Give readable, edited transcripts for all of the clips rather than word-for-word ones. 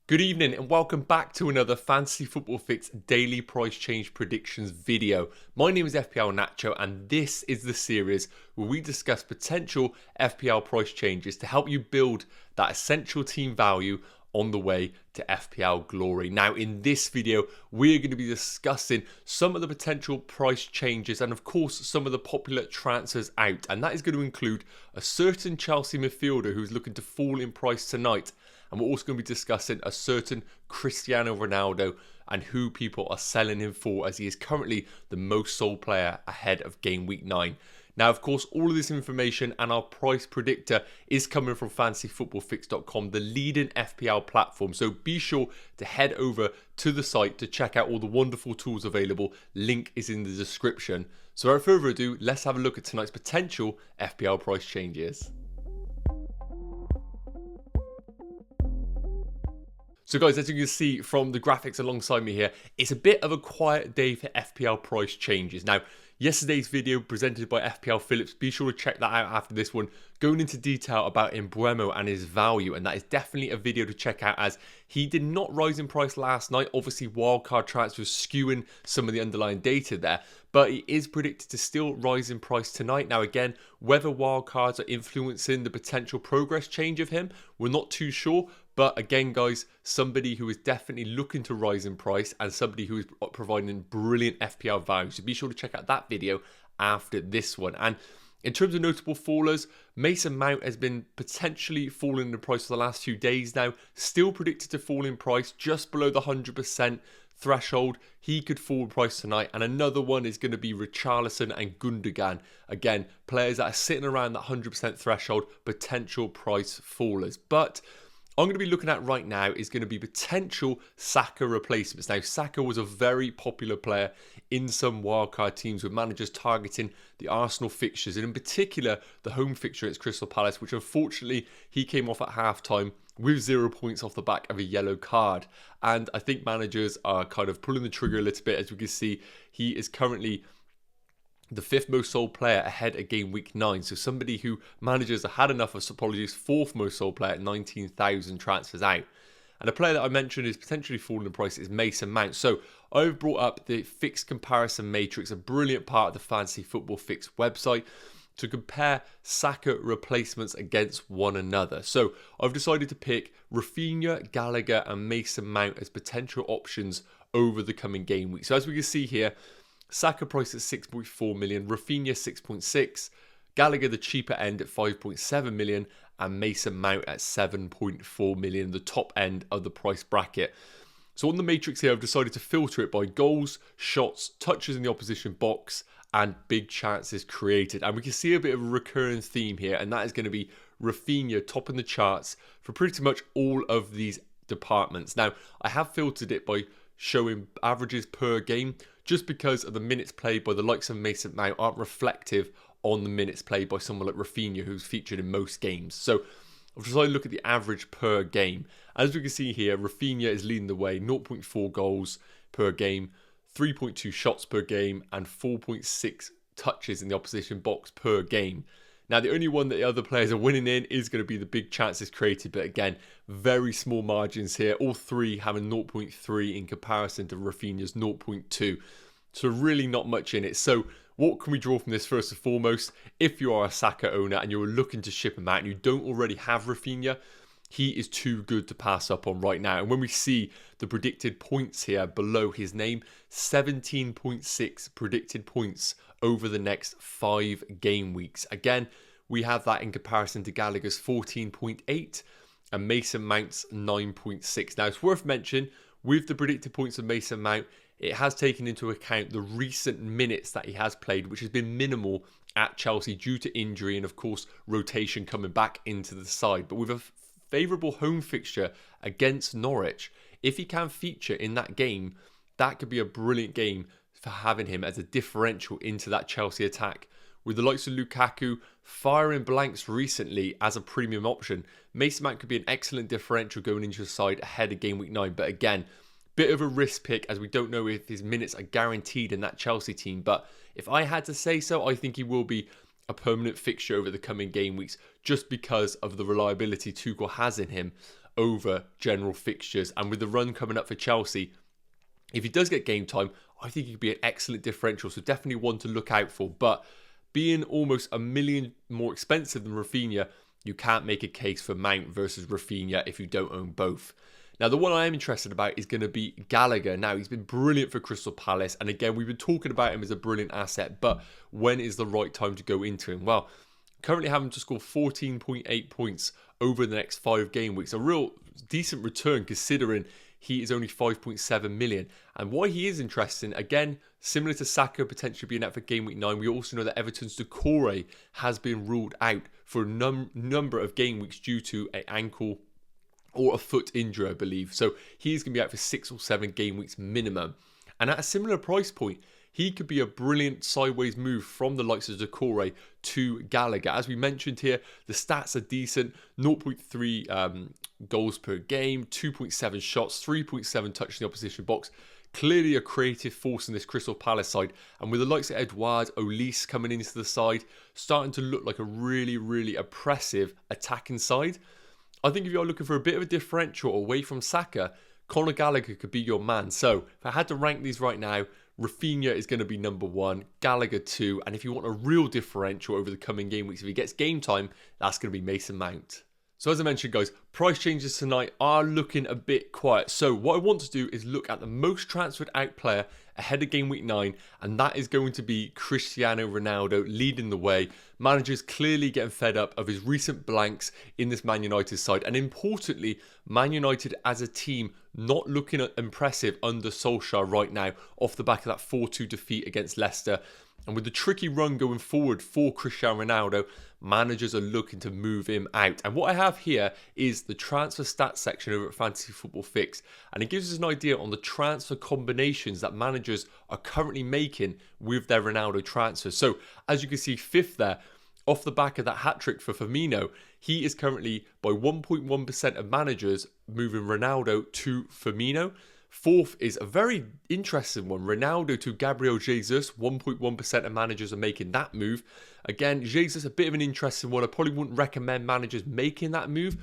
Good evening and welcome back to another Fantasy Football Fix daily price change predictions video. My name is FPL Nacho and this is the series where we discuss potential FPL price changes to help you build that essential team value on the way to FPL glory. Now in this video we're going to be discussing some of the potential price changes and of course some of the popular transfers out, and that is going to include a certain Chelsea midfielder who's looking to fall in price tonight. And we're also going to be discussing a certain Cristiano Ronaldo and who people are selling him for, as he is currently the most sold player ahead of game week 9. Now, of course, all of this information and our price predictor is coming from fantasyfootballfix.com, the leading FPL platform. So be sure to head over to the site to check out all the wonderful tools available. Link is in the description. So without further ado, let's have a look at tonight's potential FPL price changes. So guys, as you can see from the graphics alongside me here, it's a bit of a quiet day for FPL price changes. Now, yesterday's video presented by FPL Phillips, be sure to check that out after this one, going into detail about Mbeumo and his value, and that is definitely a video to check out as he did not rise in price last night. Obviously, wildcard transfers skewing some of the underlying data there, but he is predicted to still rise in price tonight. Now again, whether wildcards are influencing the potential progress change of him, we're not too sure. But again, guys, somebody who is definitely looking to rise in price and somebody who is providing brilliant FPL value. So be sure to check out that video after this one. And in terms of notable fallers, Mason Mount has been potentially falling in price for the last few days now. Still predicted to fall in price just below the 100% threshold. He could fall in price tonight. And another one is going to be Richarlison and Gundogan. Again, players that are sitting around that 100% threshold, potential price fallers. But I'm going to be looking at right now is going to be potential Saka replacements. Now, Saka was a very popular player in some wildcard teams with managers targeting the Arsenal fixtures, and in particular, the home fixture against Crystal Palace, which unfortunately he came off at half-time with 0 points off the back of a yellow card. And I think managers are kind of pulling the trigger a little bit. As we can see, he is currently the 5th most sold player ahead of game week 9. So somebody who managers have had enough of, apologies, 4th most sold player at 19,000 transfers out. And a player that I mentioned is potentially falling in price is Mason Mount. So I've brought up the fixed comparison matrix, a brilliant part of the Fantasy Football Fix website, to compare Saka replacements against one another. So I've decided to pick Raphinha, Gallagher and Mason Mount as potential options over the coming game week. So as we can see here, Saka priced at 6.4 million, Raphinha 6.6, Gallagher the cheaper end at 5.7 million, and Mason Mount at 7.4 million, the top end of the price bracket. So on the matrix here, I've decided to filter it by goals, shots, touches in the opposition box, and big chances created. And we can see a bit of a recurring theme here, and that is going to be Raphinha topping the charts for pretty much all of these departments. Now, I have filtered it by showing averages per game, just because of the minutes played by the likes of Mason Mount aren't reflective on the minutes played by someone like Raphinha, who's featured in most games. So I've decided to look at the average per game. As we can see here, Raphinha is leading the way, 0.4 goals per game, 3.2 shots per game, and 4.6 touches in the opposition box per game. Now, the only one that the other players are winning in is going to be the big chances created. But again, very small margins here. All three having 0.3 in comparison to Raphinha's 0.2. So really not much in it. So what can we draw from this first and foremost? If you are a Saka owner and you're looking to ship him out and you don't already have Raphinha, he is too good to pass up on right now. And when we see the predicted points here below his name, 17.6 predicted points over the next 5 game weeks. Again, we have that in comparison to Gallagher's 14.8 and Mason Mount's 9.6. Now, it's worth mentioning, with the predicted points of Mason Mount, it has taken into account the recent minutes that he has played, which has been minimal at Chelsea due to injury and, of course, rotation coming back into the side. But with a favourable home fixture against Norwich, if he can feature in that game, that could be a brilliant game for having him as a differential into that Chelsea attack. With the likes of Lukaku firing blanks recently as a premium option, Mason Mount could be an excellent differential going into the side ahead of game week 9. But again, bit of a risk pick as we don't know if his minutes are guaranteed in that Chelsea team. But if I had to say so, I think he will be a permanent fixture over the coming game weeks just because of the reliability Tuchel has in him over general fixtures. And with the run coming up for Chelsea, if he does get game time, I think he could be an excellent differential. So definitely one to look out for. But being almost $1 million more expensive than Rafinha, you can't make a case for Mount versus Rafinha if you don't own both. Now, the one I am interested about is going to be Gallagher. Now, he's been brilliant for Crystal Palace. And again, we've been talking about him as a brilliant asset. But when is the right time to go into him? Well, currently having to score 14.8 points over the next 5 game weeks. A real decent return considering he is only 5.7 million. And why he is interesting, again, similar to Saka potentially being out for game week 9, we also know that Everton's Doucouré has been ruled out for a number of game weeks due to an ankle or a foot injury, I believe. So he's going to be out for 6 or 7 game weeks minimum. And at a similar price point, he could be a brilliant sideways move from the likes of Doucouré to Gallagher. As we mentioned here, the stats are decent. 0.3 goals per game, 2.7 shots, 3.7 touch in the opposition box. Clearly a creative force in this Crystal Palace side. And with the likes of Edouard, Olise coming into the side, starting to look like a really, really oppressive attacking side. I think if you're looking for a bit of a differential away from Saka, Conor Gallagher could be your man. So if I had to rank these right now, Rafinha is going to be number 1, Gallagher 2, and if you want a real differential over the coming game weeks, if he gets game time, that's going to be Mason Mount. So as I mentioned, guys, price changes tonight are looking a bit quiet. So what I want to do is look at the most transferred out player ahead of game week 9, and that is going to be Cristiano Ronaldo leading the way. Managers clearly getting fed up of his recent blanks in this Man United side, and importantly, Man United as a team not looking impressive under Solskjaer right now off the back of that 4-2 defeat against Leicester. And with the tricky run going forward for Cristiano Ronaldo, managers are looking to move him out. And what I have here is the transfer stats section over at Fantasy Football Fix. And it gives us an idea on the transfer combinations that managers are currently making with their Ronaldo transfers. So as you can see, 5th there, off the back of that hat-trick for Firmino, he is currently by 1.1% of managers moving Ronaldo to Firmino. 4th is a very interesting one. Ronaldo to Gabriel Jesus. 1.1% of managers are making that move. Again, Jesus, a bit of an interesting one. I probably wouldn't recommend managers making that move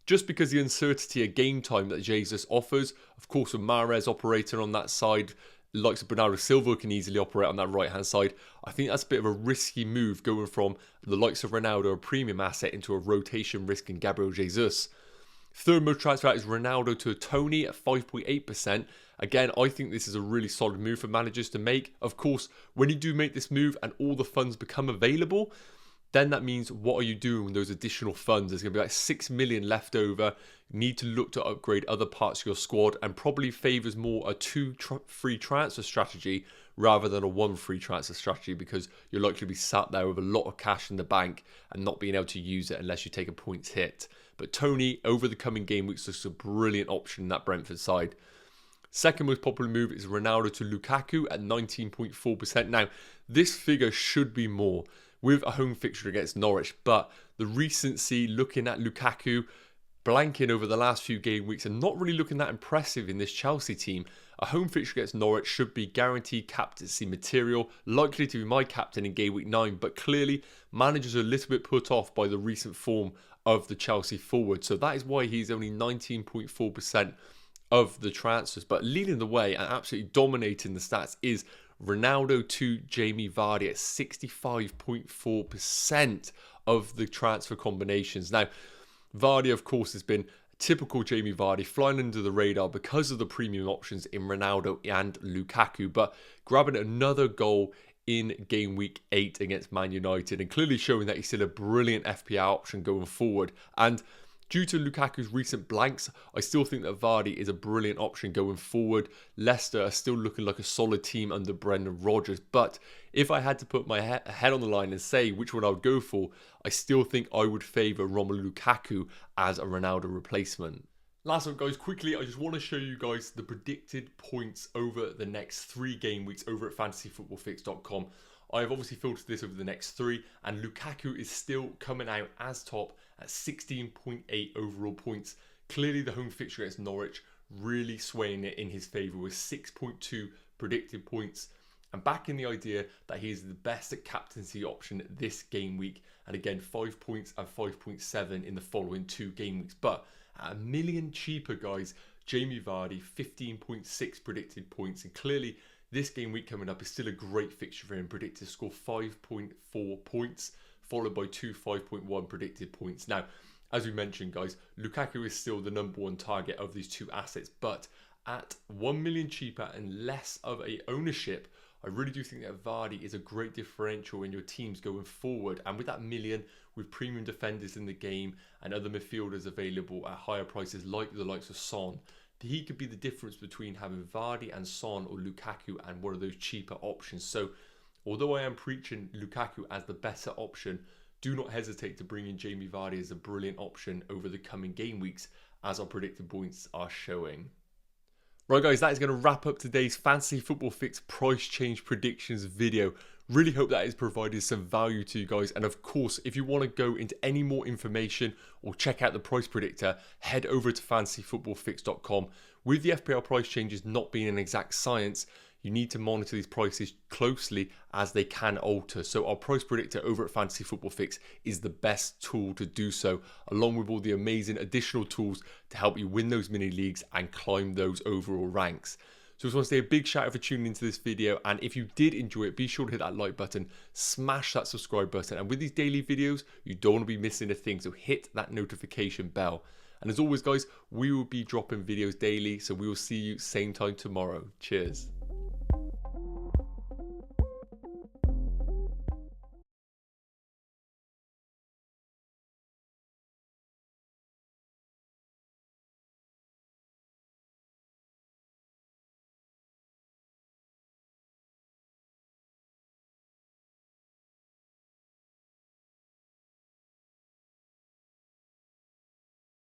just because the uncertainty of game time that Jesus offers. Of course, with Mahrez operating on that side, the likes of Bernardo Silva can easily operate on that right-hand side. I think that's a bit of a risky move going from the likes of Ronaldo, a premium asset, into a rotation risk in Gabriel Jesus. 3rd most transfer out is Ronaldo to Tony at 5.8%. Again, I think this is a really solid move for managers to make. Of course, when you do make this move and all the funds become available, then that means what are you doing with those additional funds? There's going to be like 6 million left over. You need to look to upgrade other parts of your squad and probably favours more a 2 free transfer strategy rather than a 1 free transfer strategy because you're likely to be sat there with a lot of cash in the bank and not being able to use it unless you take a points hit. But Tony, over the coming game weeks, looks a brilliant option in that Brentford side. 2nd most popular move is Ronaldo to Lukaku at 19.4%. Now, this figure should be more with a home fixture against Norwich, but the recency looking at Lukaku blanking over the last few game weeks and not really looking that impressive in this Chelsea team. A home fixture against Norwich should be guaranteed captaincy material, likely to be my captain in game week 9, but clearly managers are a little bit put off by the recent form of the Chelsea forward. So that is why he's only 19.4% of the transfers. But leading the way and absolutely dominating the stats is Ronaldo to Jamie Vardy at 65.4% of the transfer combinations. Now, Vardy, of course, has been typical Jamie Vardy, flying under the radar because of the premium options in Ronaldo and Lukaku, but grabbing another goal in game week 8 against Man United and clearly showing that he's still a brilliant FPL option going forward. And due to Lukaku's recent blanks, I still think that Vardy is a brilliant option going forward. Leicester are still looking like a solid team under Brendan Rodgers, but if I had to put my head on the line and say which one I would go for, I still think I would favour Romelu Lukaku as a Ronaldo replacement. Last one, guys, quickly, I just want to show you guys the predicted points over the next 3 game weeks over at fantasyfootballfix.com. I've obviously filtered this over the next 3, and Lukaku is still coming out as top at 16.8 overall points. Clearly, the home fixture against Norwich really swaying it in his favour with 6.2 predicted points. And back in the idea that he is the best at captaincy option this game week. And again, 5 points and 5.7 in the following 2 game weeks. But At a million cheaper, guys, Jamie Vardy, 15.6 predicted points. And clearly, this game week coming up is still a great fixture for him. Predicted to score 5.4 points, followed by two 5.1 predicted points. Now, as we mentioned, guys, Lukaku is still the #1 target of these two assets, but at 1 million cheaper and less of a ownership, I really do think that Vardy is a great differential in your teams going forward. And with that million, with premium defenders in the game and other midfielders available at higher prices like the likes of Son, he could be the difference between having Vardy and Son or Lukaku and one of those cheaper options. So although I am preaching Lukaku as the better option, do not hesitate to bring in Jamie Vardy as a brilliant option over the coming game weeks, as our predicted points are showing. Right, guys, that is going to wrap up today's Fantasy Football Fix price change predictions video. Really hope that has provided some value to you guys. And of course, if you want to go into any more information or check out the price predictor, head over to fantasyfootballfix.com. With the FPL price changes not being an exact science, you need to monitor these prices closely as they can alter. So our price predictor over at Fantasy Football Fix is the best tool to do so, along with all the amazing additional tools to help you win those mini leagues and climb those overall ranks. So I just want to say a big shout out for tuning into this video, and if you did enjoy it, be sure to hit that like button, smash that subscribe button, and with these daily videos, you don't want to be missing a thing, so hit that notification bell. And as always, guys, we will be dropping videos daily, so we will see you same time tomorrow. Cheers.